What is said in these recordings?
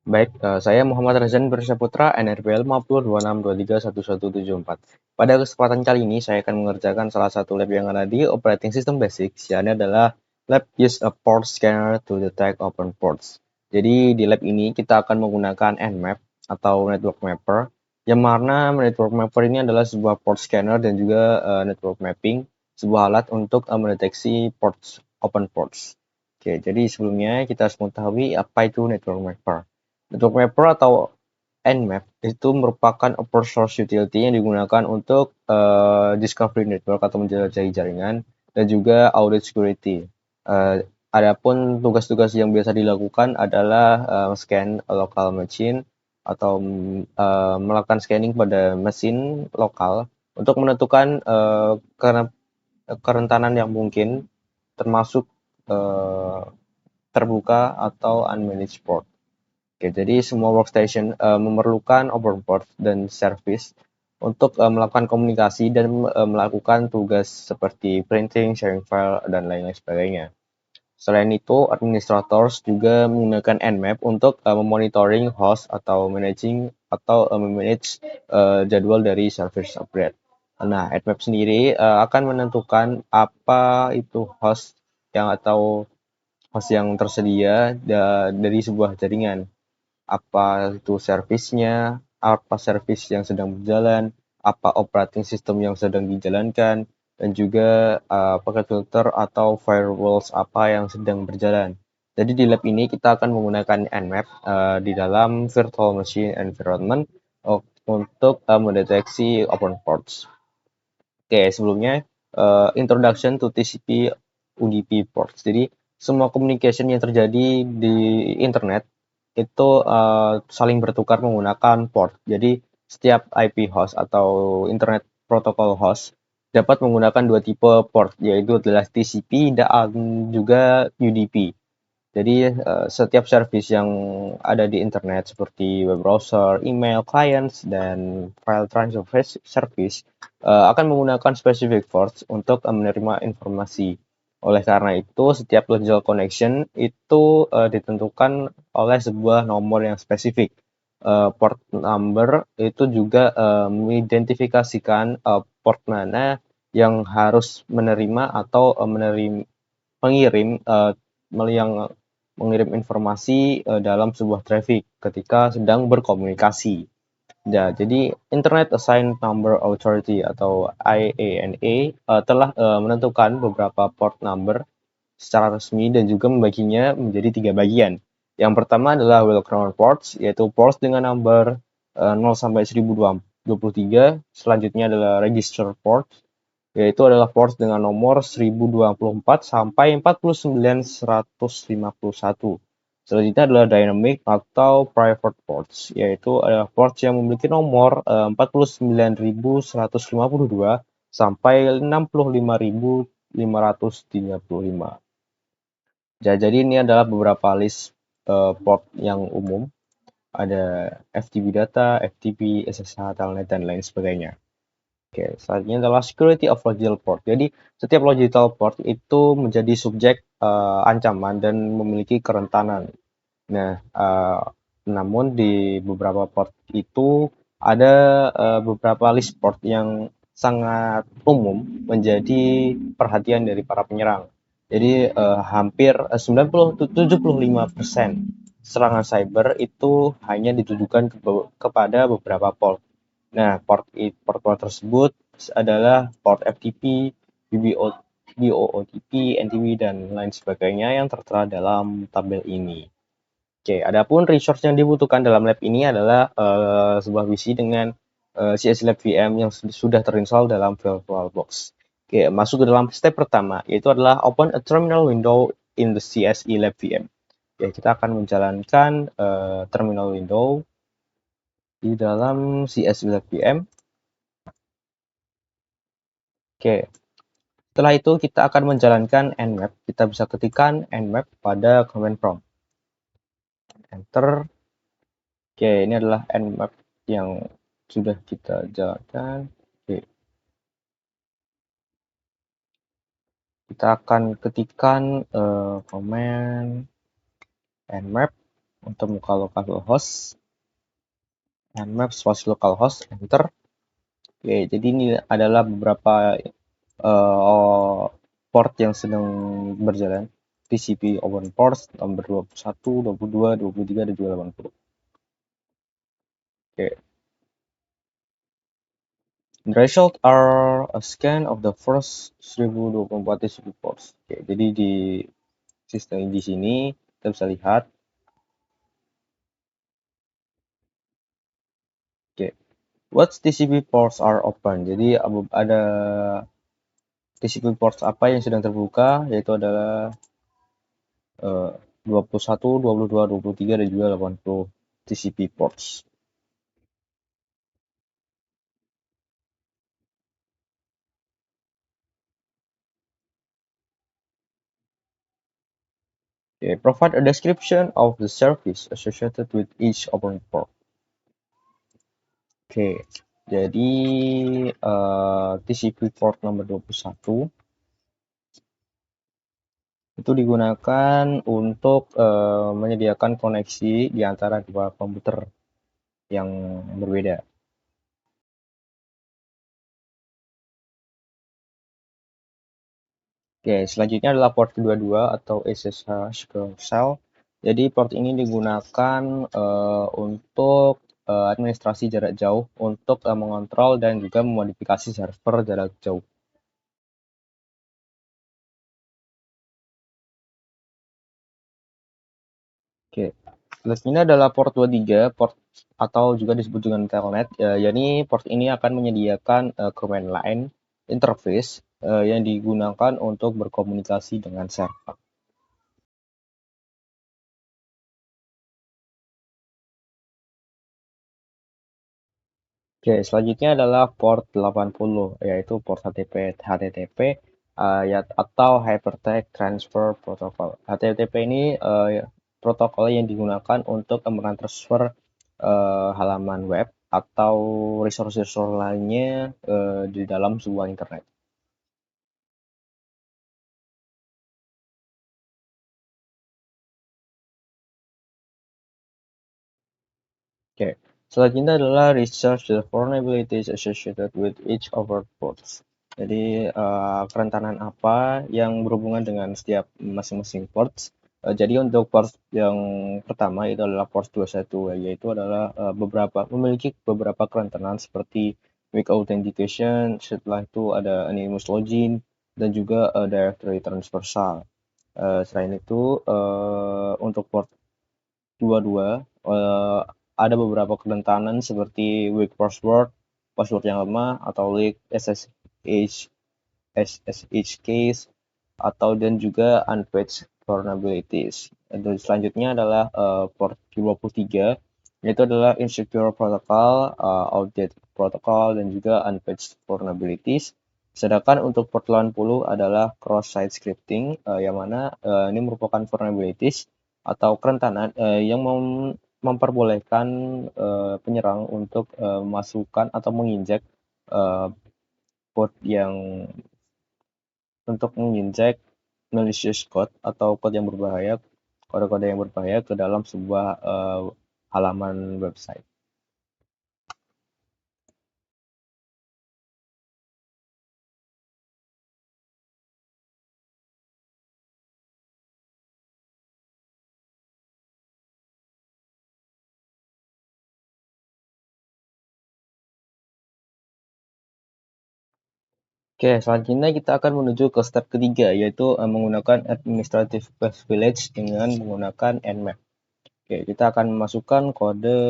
Baik, saya Muhammad Rezan Bersaputra, NRPL 5026231174. Pada kesempatan kali ini, saya akan mengerjakan salah satu lab yang ada di Operating System Basics, yakni adalah lab use a port scanner to detect open ports. Jadi, di lab ini kita akan menggunakan Nmap atau Network Mapper, yang mana Network Mapper ini adalah sebuah port scanner dan juga network mapping, sebuah alat untuk mendeteksi ports, open ports. Oke, jadi sebelumnya kita harus mengetahui apa itu Network Mapper. Network Mapper atau Nmap itu merupakan open source utility yang digunakan untuk discovery network atau menjelajahi jaringan dan juga audit security. Adapun tugas-tugas yang biasa dilakukan adalah scan local machine atau melakukan scanning pada mesin lokal untuk menentukan kerentanan yang mungkin termasuk eh, terbuka atau unmanaged port. Oke, jadi semua workstation memerlukan open port dan service untuk melakukan komunikasi dan melakukan tugas seperti printing, sharing file, dan lain-lain sebagainya. Selain itu, administrators juga menggunakan Nmap untuk memonitoring host atau managing atau memanage jadwal dari service upgrade. Nah, Nmap sendiri akan menentukan apa itu host yang tersedia dari sebuah jaringan, apa itu servisnya, apa servis yang sedang berjalan, apa operating system yang sedang dijalankan, dan juga paket filter atau firewalls apa yang sedang berjalan. Jadi di lab ini kita akan menggunakan Nmap di dalam virtual machine environment untuk mendeteksi open ports. Oke, sebelumnya introduction to TCP UDP ports. Jadi semua communication yang terjadi di internet itu saling bertukar menggunakan port. Jadi setiap IP host atau internet protocol host dapat menggunakan dua tipe port, yaitu adalah TCP dan juga UDP. Jadi setiap service yang ada di internet seperti web browser, email, clients, dan file transfer service akan menggunakan specific ports untuk menerima informasi. Oleh karena itu, setiap logical connection itu ditentukan oleh sebuah nomor yang spesifik. Port number itu juga mengidentifikasikan port mana yang harus menerima atau mengirim yang mengirim informasi dalam sebuah traffic ketika sedang berkomunikasi. Ya, jadi Internet Assigned Number Authority atau IANA telah menentukan beberapa port number secara resmi dan juga membaginya menjadi 3 bagian. Yang pertama adalah well-known ports, yaitu ports dengan number 0 sampai 1023. Selanjutnya adalah register ports, yaitu adalah port dengan nomor 1024 sampai 49151. Selanjutnya adalah dynamic atau private ports, yaitu adalah port yang memiliki nomor 49152 sampai 65535. Jadi ini adalah beberapa list port yang umum. Ada FTP data, FTP, SSH, telnet, dan lain sebagainya. Oke, selanjutnya adalah security of logical port. Jadi, setiap logical port itu menjadi subjek ancaman dan memiliki kerentanan. Nah, namun di beberapa port itu ada beberapa list port yang sangat umum menjadi perhatian dari para penyerang. Jadi, hampir 75% serangan cyber itu hanya ditujukan kepada beberapa port. Nah, port tersebut adalah port FTP, BOOTP, NTP, dan lain sebagainya yang tertera dalam tabel ini. Oke, adapun resource yang dibutuhkan dalam lab ini adalah sebuah PC dengan CS Lab VM yang sudah terinstall dalam VirtualBox. Oke, masuk ke dalam step pertama, yaitu adalah open a terminal window in the CSE Lab VM. Ya, kita akan menjalankan terminal window di dalam CSE Lab VM. Oke, setelah itu kita akan menjalankan Nmap. Kita bisa ketikkan Nmap pada command prompt. Enter. Oke, ini adalah Nmap yang sudah kita jalankan. Oke. Kita akan ketikkan command Nmap. untuk buka localhost, nmap / localhost, enter. Oke, jadi ini adalah beberapa port yang sedang berjalan. TCP open ports nomor 21, 22, 23, dan juga 80. Oke. The result are a scan of the first 1024 TCP ports. Oke, jadi di sistem di sini kita bisa lihat. Oke, what TCP ports are open? Jadi ada TCP ports apa yang sedang terbuka, yaitu adalah 21, 22, 23, dan juga 80 TCP ports. Okay, provide a description of the service associated with each open port. Oke, jadi TCP port nomor 21 itu digunakan untuk menyediakan koneksi di antara dua komputer yang berbeda. Oke, selanjutnya adalah port kedua atau SSH shell. Jadi port ini digunakan untuk administrasi jarak jauh untuk mengontrol dan juga memodifikasi server jarak jauh. Oke, selanjutnya adalah port 23, port atau juga disebut dengan telnet. Yakni port ini akan menyediakan command line interface yang digunakan untuk berkomunikasi dengan server. Oke, selanjutnya adalah port 80, yaitu port HTTP ya, atau Hypertext Transfer Protocol. HTTP ini protokol yang digunakan untuk mentransfer halaman web atau resource-resource lainnya di dalam sebuah internet. Oke, selanjutnya adalah research the vulnerabilities associated with each of our ports. Jadi kerentanan apa yang berhubungan dengan setiap masing-masing ports. Jadi untuk port yang pertama itu adalah port 21, yaitu adalah memiliki beberapa kerentanan seperti weak authentication, setelah itu ada anonymous login, dan juga directory transversal. Selain itu untuk port 22 ada beberapa kerentanan seperti weak password, password yang lemah, atau leak SSH case, atau dan juga unpatched vulnerabilities. Dan selanjutnya adalah port 23, yaitu adalah insecure protocol, outdated protocol, dan juga unpatched vulnerabilities. Sedangkan untuk port 80 adalah cross-site scripting, yang mana ini merupakan vulnerabilities atau kerentanan yang memperbolehkan penyerang untuk memasukkan atau menginjek port yang untuk menginjek malicious code atau kode yang berbahaya, kode-kode yang berbahaya ke dalam sebuah halaman website. Oke, selanjutnya kita akan menuju ke step ketiga, yaitu menggunakan administrative privilege dengan menggunakan nmap. Oke, kita akan memasukkan kode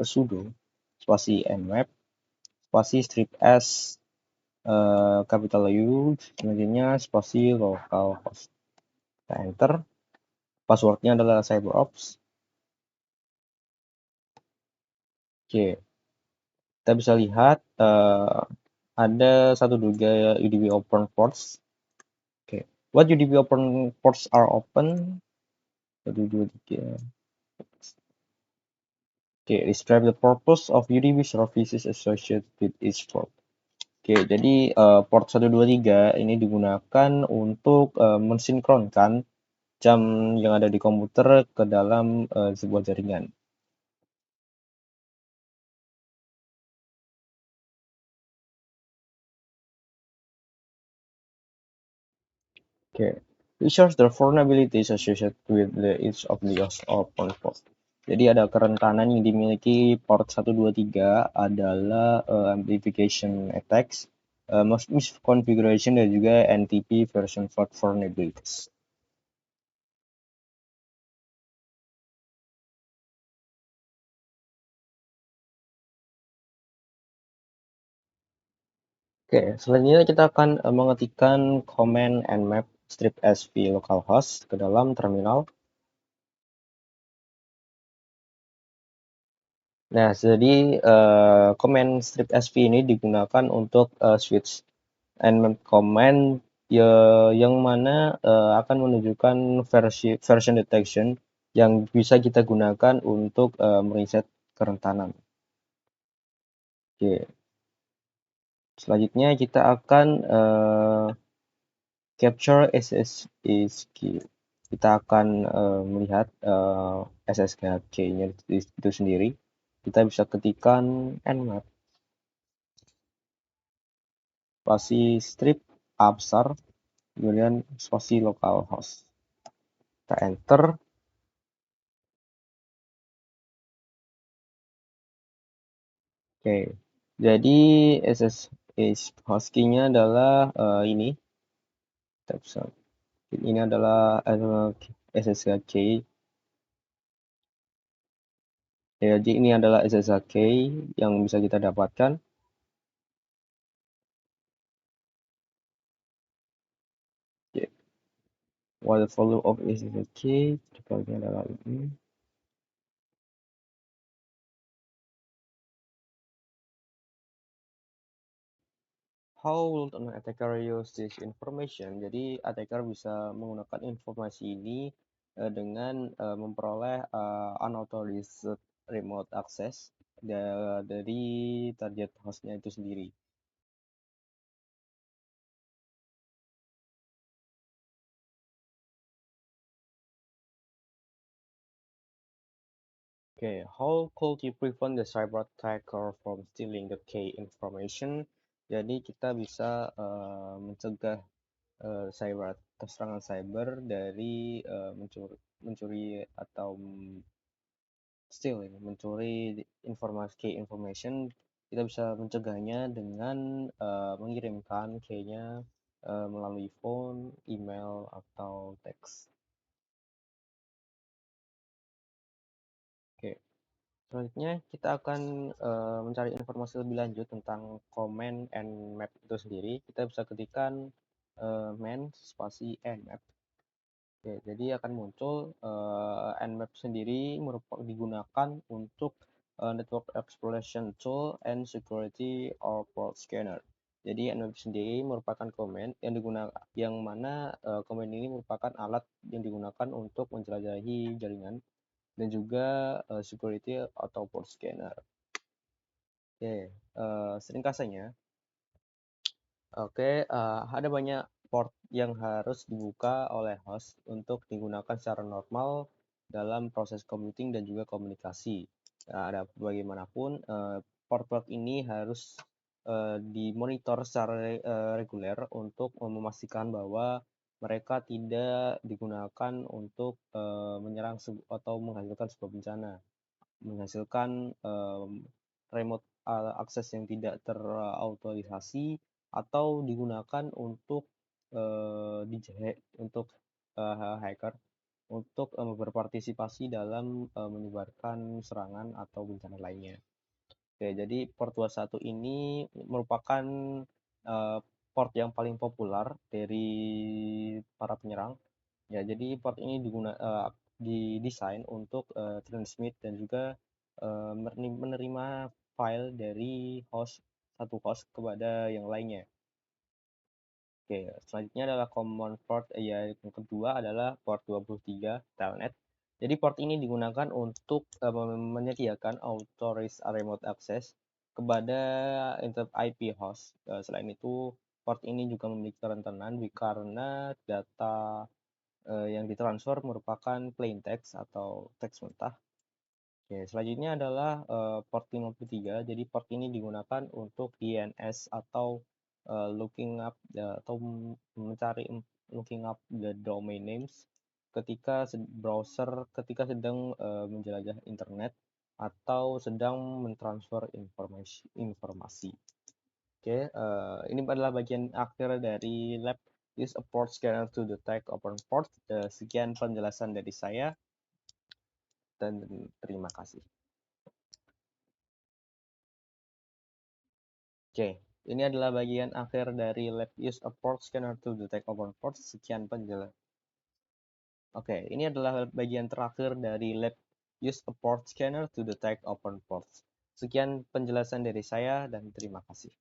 sudo spasi nmap spasi strip s capital U, selanjutnya spasi localhost. Kita enter. Passwordnya adalah CyberOps. Oke, kita bisa lihat ada satu juga UDP open ports. Oke, what UDP open ports are open? 1, 2, 3. Oke, describe the purpose of UDP services associated with each port. Oke, jadi port 123 ini digunakan untuk mensinkronkan jam yang ada di komputer ke dalam sebuah jaringan. Okay. Research the vulnerabilities associated with each of the host of port. Jadi ada kerentanan yang dimiliki port 123 adalah amplification attacks, misconfiguration dan juga NTP version port vulnerabilities. Oke, selanjutnya kita akan mengetikkan command nmap strip sv localhost ke dalam terminal. Nah, jadi command strip sv ini digunakan untuk switch nmap command yang mana akan menunjukkan version detection yang bisa kita gunakan untuk mereset kerentanan. Oke. Selanjutnya kita akan capture SSH. Kita akan melihat SSH key-nya itu sendiri. Kita bisa ketikkan nmap spasi strip A besar, kemudian spasi localhost. Kita enter. Oke, jadi SSH host key-nya adalah ini. Ini adalah SSH key. Jadi ini adalah SSH key yang bisa kita dapatkan. While the value of SSH key terkait adalah ini. How will an attacker use this information? Jadi attacker bisa menggunakan informasi ini dengan memperoleh unauthorized remote access dari target hostnya itu sendiri. Okay, how could you prevent the cyber attacker from stealing the key information? Jadi kita bisa mencegah serangan cyber dari mencuri atau mencuri key information. Kita bisa mencegahnya dengan mengirimkan key-nya melalui phone, email, atau teks. Oke. Selanjutnya kita akan mencari informasi lebih lanjut tentang command nmap itu sendiri. Kita bisa ketikkan man spasi nmap. Oke, jadi akan muncul nmap sendiri digunakan untuk network exploration tool and security or port scanner. Jadi nmap sendiri merupakan command yang mana command ini merupakan alat yang digunakan untuk menjelajahi jaringan dan juga security atau port scanner. Oke, seringkasanya, ada banyak port yang harus dibuka oleh host untuk digunakan secara normal dalam proses commuting dan juga komunikasi. Nah, ada bagaimanapun port-port ini harus dimonitor secara reguler untuk memastikan bahwa mereka tidak digunakan untuk menyerang atau menghasilkan sebuah bencana, menghasilkan remote akses yang tidak terautorisasi atau digunakan untuk hacker untuk berpartisipasi dalam menyebarkan serangan atau bencana lainnya. Oke, jadi port 21 ini merupakan port yang paling populer dari para penyerang. Ya, jadi port ini didesain untuk transmit dan juga menerima file dari satu host kepada yang lainnya. Oke, selanjutnya adalah common port, yang kedua adalah port 23 telnet. Jadi port ini digunakan untuk menyediakan authorized remote access kepada internet IP host. Selain itu, port ini juga memiliki kerentanan karena data yang ditransfer merupakan plain text atau teks mentah. Oke, selanjutnya adalah port 53. Jadi port ini digunakan untuk DNS atau looking up atau mencari looking up the domain names ketika browser sedang menjelajah internet atau sedang mentransfer informasi. Oke, ini adalah bagian akhir dari lab use a port scanner to detect open port. Sekian penjelasan dari saya dan terima kasih. Oke, ini adalah bagian akhir dari lab use a port scanner to detect open ports. Sekian penjelasan. Oke, ini adalah bagian terakhir dari lab use a port scanner to detect open ports. Sekian penjelasan dari saya dan terima kasih.